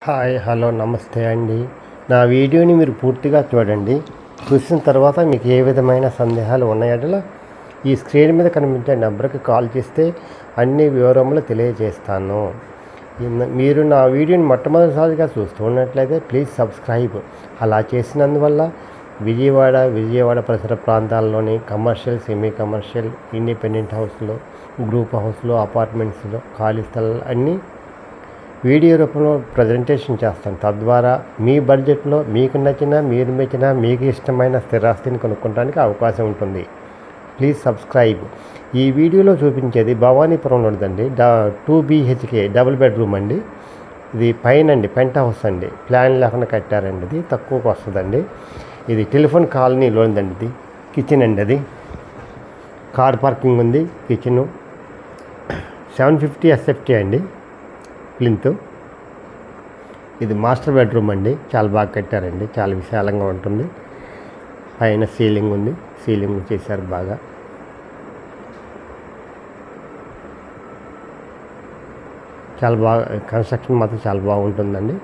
Hi hello నమస్తే అండి. నా వీడియోని మీరు పూర్తిగా చూడండి. చూసిన తర్వాత మీకు ఏ విధమైన సందేహాలు ఉన్నాయో ఈ స్క్రీన్ మీద కనిపించే నెంబర్కి కాల్ చేస్తే అన్ని వివరములు తెలియజేస్తాను. మీరు నా వీడియోని మొట్టమొదటిసారిగా చూస్తూ ఉన్నట్లయితే ప్లీజ్ సబ్స్క్రైబ్. అలా చేసినందువల్ల విజయవాడ పరిసర ప్రాంతాల్లోని కమర్షియల్, సెమీ కమర్షియల్, ఇండిపెండెంట్ హౌస్లో, గ్రూప్ హౌస్లో, అపార్ట్మెంట్స్లో, ఖాళీ స్థలాలు అన్నీ వీడియో రూపంలో ప్రజెంటేషన్ చేస్తాను. తద్వారా మీ బడ్జెట్లో మీకు నచ్చిన, మీరు మెచ్చిన, మీకు ఇష్టమైన స్థిరాస్తిని కొనుక్కోవడానికి అవకాశం ఉంటుంది. Please subscribe. ఈ వీడియోలో చూపించేది భవానీపురంలోనిదండి. 2 BHK డబుల్ బెడ్రూమ్ అండి. ఇది పైన అండి, పెంట్ హౌస్ అండి. ప్లాన్ లేకుండా కట్టారండి. ఇది తక్కువకు వస్తుందండి. ఇది టెలిఫోన్ కాలనీలోనిదండి. ఇది కిచెన్ అండి. అది కార్ పార్కింగ్ ఉంది. కిచెను 750 SFT అండి. ప్లింత్. ఇది మాస్టర్ బెడ్రూమ్ అండి. చాలా బాగా కట్టారండి. చాలా విశాలంగా ఉంటుంది. పైన సీలింగ్ ఉంది. సీలింగ్ చేశారు బాగా. చాలా బాగా కన్స్ట్రక్షన్ మాత్రం చాలా బాగుంటుందండి.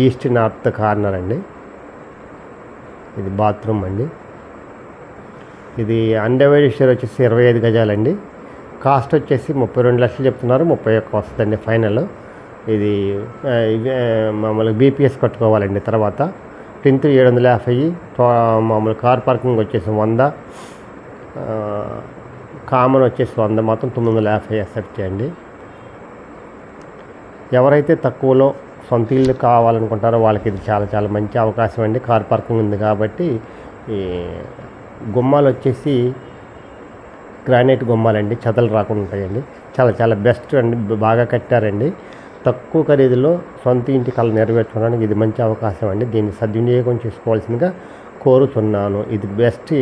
ఈస్ట్ నార్త్ కార్నర్ అండి. ఇది బాత్రూమ్ అండి. ఇది అన్డివైడెడ్ షేర్ వచ్చేసి 25 గజాలండి. కాస్ట్ వచ్చేసి 32 లక్షలు చెప్తున్నారు. 31 వస్తుందండి ఫైనల్. ఇది మామూలుగా BPS కట్టుకోవాలండి. తర్వాత ప్లింత్ 750, మామూలు కార్ పార్కింగ్ వచ్చేసి 100, కామన్ వచ్చేసి 100, మొత్తం 950 SFT అండి. ఎవరైతే తక్కువలో సొంత ఇల్లు కావాలనుకుంటారో వాళ్ళకి ఇది చాలా చాలా మంచి అవకాశం అండి. కార్ పార్కింగ్ ఉంది కాబట్టి. ఈ గుమ్మాలు వచ్చేసి గ్రానైట్ గుమ్మాలండి. చెదలు రాకుండా ఉంటాయండి. చాలా చాలా బెస్ట్ అండి. బాగా కట్టారండి. తక్కువ ఖరీదులో సొంత ఇంటి కళ నెరవేర్చుకోవడానికి ఇది మంచి అవకాశం అండి. దీన్ని సద్వినియోగం చేసుకోవాల్సిందిగా కోరుతున్నాను. ఇది బెస్ట్.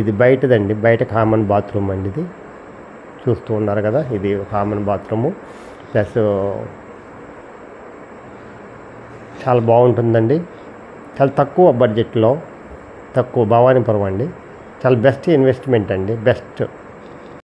ఇది బయటదండి. బయట కామన్ బాత్రూమ్ అండి. ఇది చూస్తూ ఉన్నారు కదా. ఇది కామన్ బాత్రూము. ప్లస్ చాలా బాగుంటుందండి. చాలా తక్కువ బడ్జెట్లో, తక్కువ భవానీపురం అండి. చాలా బెస్ట్ ఇన్వెస్ట్మెంట్ అండి. బెస్ట్.